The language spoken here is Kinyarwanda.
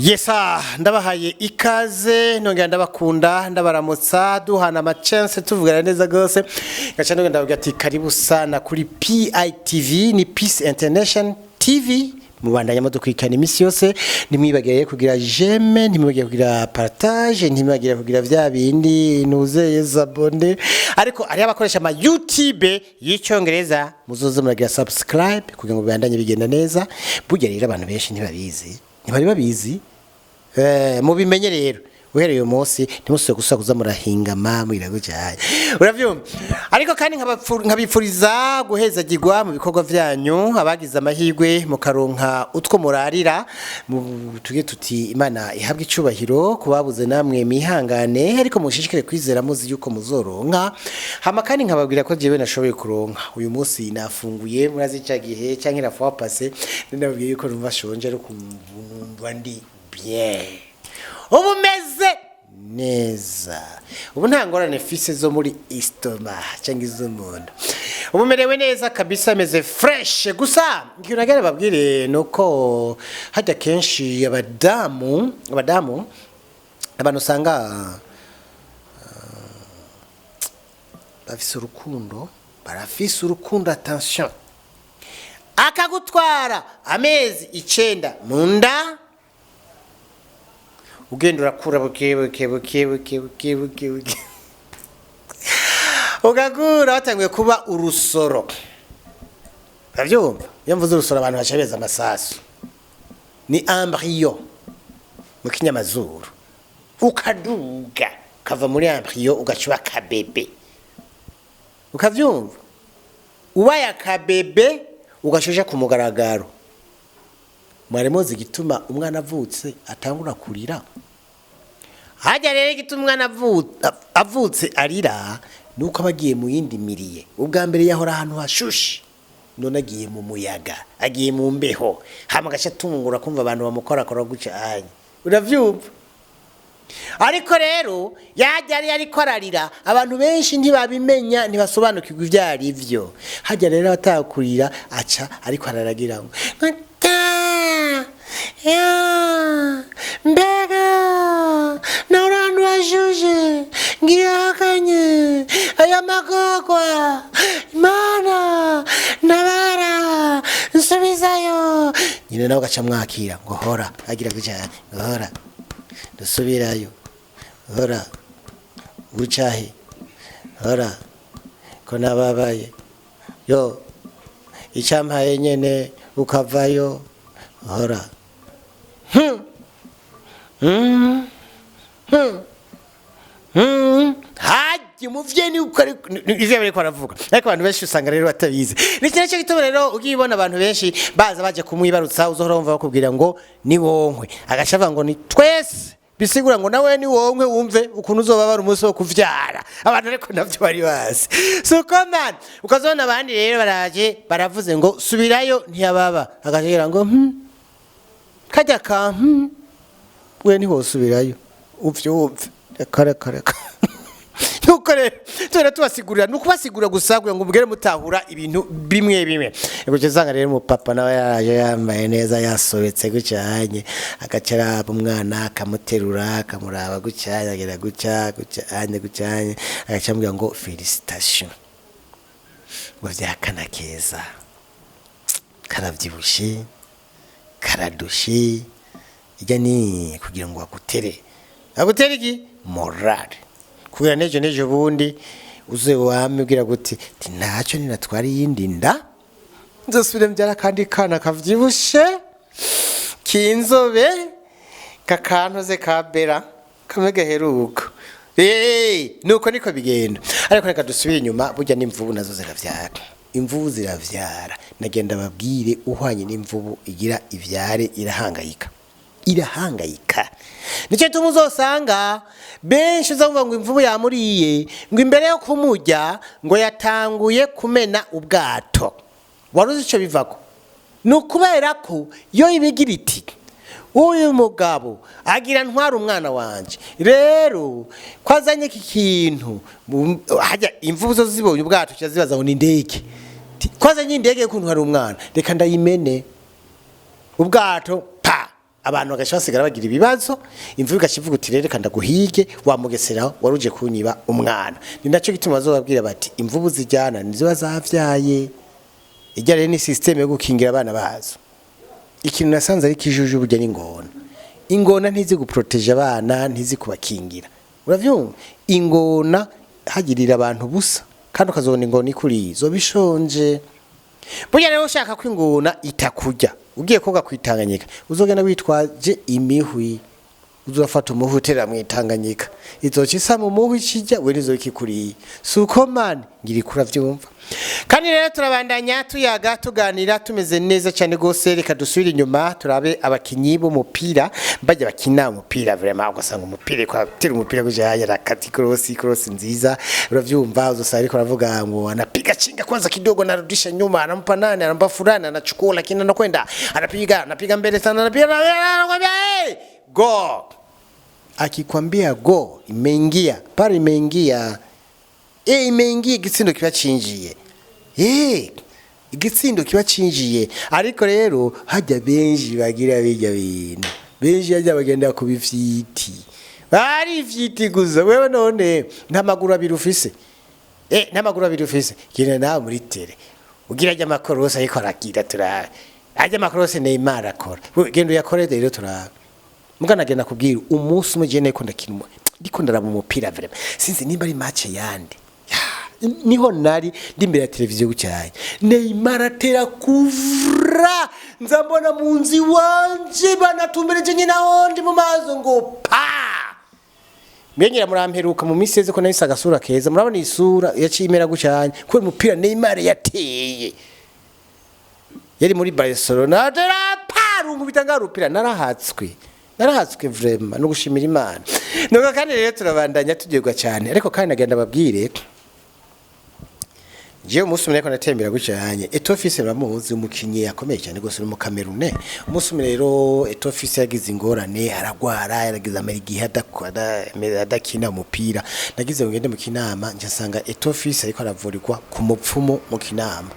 Yesa ndabahaye ikaze nongera ndabakunda ndabaramutsa duhana amachance tuvugana neza gose gacha nongera ndavuga ati karibu sana kuri PITV ni Peace International TV mubandanya mudukwikana imisi yose nimwibageye kugira j'aime nimwibageye kugira partage nimwibageye kugira vya bindi nuzeye zabone ariko ari abakoresha ama YouTube y'icyongereza muzoze muragira subscribe kugira ngo bibandanye bigenda neza burya rero abantu benshi ntibabizi ntibari babizi mubimenye rero uhereye umunsi ntimusubire gusakuza murahingama mwiragucaye uravyumva ariko kandi nkabipfuriza guhezagirwa mu bikorwa vyanyu abagize amahirwe mu karonka utwo murarira tuge tuti Imana ihabwe icubahiro kubabuze namwe mihangane ariko mushishikire kwizera muzi yuko muzoronka hama kandi nkababwira ko jewe nashoboye kuronka uyu munsi nafunguye murazi cyagihe cyanke rafa passe ndabwiye yuko numva shonje ari kumva ndi bien ubu meze neza ubu nta ngorane fise zo muri istoma cyangwa izo munda ubu merewe neza kabisa meze fresh gusa ngiye nagere babwire nuko hajya kenshi abadamu abantu usanga barafise urukundo attention akagutwara amezi 9 munda ugenda urakura buke ugagura watangiye kuba urusoro avyumva yamvuze urusoro abantu bacabeza amasasu ni embryo mu kinyamazuru ukaduga kava muri embryo ugacuba kabebe ukavyumva ubaye akabebe ugashusha ku mugaragaro mwaremoze gituma umwana avutse atangura kurira hajya rero gituma umwana avutse arira nuko abagiye mu yindi miriye ubwa mbere yahora ahantu hashushe none agiye mu muyaga agiye mu mbeho hama gacha tungura kumva abantu bamukora gucanye uravyumva ariko rero yajya ariko ararira abantu benshi ntibabimenya ntibasobanukirwa ivyari ivyo hajya rero atakurira aca ariko araragira ngo ya mbega narantu wajuje ngiyakanye aya magogwa Imana nabara nsubizayo nyine nawe gaca mwakira ngo hora agira gujana hora dusubirayo hora gucahe hora ko nababaye yo icampaye nyene ukavayo hora haji muvyeni ukari ivyo bari kwaravuga ariko abantu benshi usanga rero batabizi nikire cyo gitoro rero ugibona abantu benshi baza baje kumwibarutsa uzohora wumva bakubwira ngo ni wonkwe agashava ngo ni twese bisigura ngo nawe ni wonkwe wumve ukuntu uzobabara umunsi wo kuvyara abantu ariko navyo bari basi so command ukazona abandi rero baraje baravuze ngo subirayo ntiyababa agashira ngo kajya ka we ni hosubirayo uvyumve kare nuko rero tubera tubasigurira nukubasigura gusaguye ngo mugere mutahura ibintu bimwe ego cyazanga rero umupapa nawe yaje yambaye neza yasobetse gucyanye agacara umwana akamuterura akamuraba gucyanye agera gucyanye agacambwira ngo felicitation ngo vyakana keza karavyibushe karadushi ijya ni kugira ngo agutere iki morale kugira nejo bundi uze wamubwira guti ntacyo ninatwara yindi nda nzosubire mbyara kandi kana kavyibushe kinzobe kakantoze kabera kamege heruko nuko niko bigenda ariko reka dusubire inyuma burya n'imvubu nazo ziravyara imvubu ziravyara nagenda babwire uhwanye n'imvubu igira ivyare irahangayika nico tumuzosanga benshi uzumva ngo imvubu yamuriye ngo imbere yo kumujya ngo yatanguye kumena ubwato waruzi ico bivako nukubera ko yo ibigira iti uyu mugabo agira ntwara umwana wanje rero kwazanye iki kintu hajya imvubu zo zibonye ubwato cyazibaza ngo ni ndege kwazanye indege kuntu hari umwana reka ndayimene ubwato pa abantu bagaca basigara bagira ibibazo imvubu igacivuga uti rero kanda guhige wamugeseraho waruje kunyiba umwana ni naco gituma bazobabwira bati imvubu zijyana nizo bazavyaye ijya rero ni system yo gukingira abana bazo ikintu nasanze ari kijuje burya ingona ntizi guprotege abana ntizi kubakingira uravyumva ingona hagirira abantu busa kandi ukazobona ingona ikuri zo bishonje burya rero ushaka ko ingona itakurya ugiye koga kwitanganyika uzogenda witwaje imihwi uzofata umuhwi utera mwitanganyika izoca isa mu muhwi kijya we nizo kikuriye suko man ngiri kuravyumva kandi rero turabandanya tuyaga tuganira tumeze neza cyane gose reka dusubira inyuma turabe abakinyi b'umupira bajya bakina umupira vraiment ugasanga umupira kwa tira umupira kujaya rakati cross nziza uravyumva uzosanga ariko aravuga ngo anapiga chinga kwanza kidogo narudisha nyuma anampa nani anampa fulani anachukua lakini anakwenda anapiga mbele sana anapiga go akikwambia go imeingia pale imeingia imeingia igitsindo kiba cinjiye igitsindo kiba cinjiye ariko rero hajya benji bagira bijya bintu benji hajya bagenda kubifyiti bari ifyiti guza wewe none ntamaguru abiri ufise ntamaguru abiri ufise kina na muri tele ugira ajya makorose ariko aragira tura ajya makorose Neymar akora gendo yakore rero tura mugana genda kubwira umunsi umujene ko ndakinwa ndiko ndaraba umupira vraiment sinzi nimba ari match yandi niho nari ndi imbere ya televiziyo gucyaye Neymar atera kuvra nzambona munzi wanje banatumbereje nyina hondi mu mazo ngo pa mwenyera muramperuka mu miseze ko nahise agasura keza murabona isura yacimera gucyanye ko umupira Neymar yateye yari muri Barcelona atera parungu bitanga rupira narahatswe vraiment no gushimira Imana nuko kandi rero turabandanya tugirwa cyane ariko kandi nagenda babwire je umusumire ko natembera gucyanye etofise bamuzi umukinyi yakomeye cyane gose mu Cameroon umusumire rero etofise yagize ingorane aragwara yaragize amerigihe adakina umupira nagize ngende mu kinama njasanga etofise ariko aravurirwa ku mupfumo mu kinama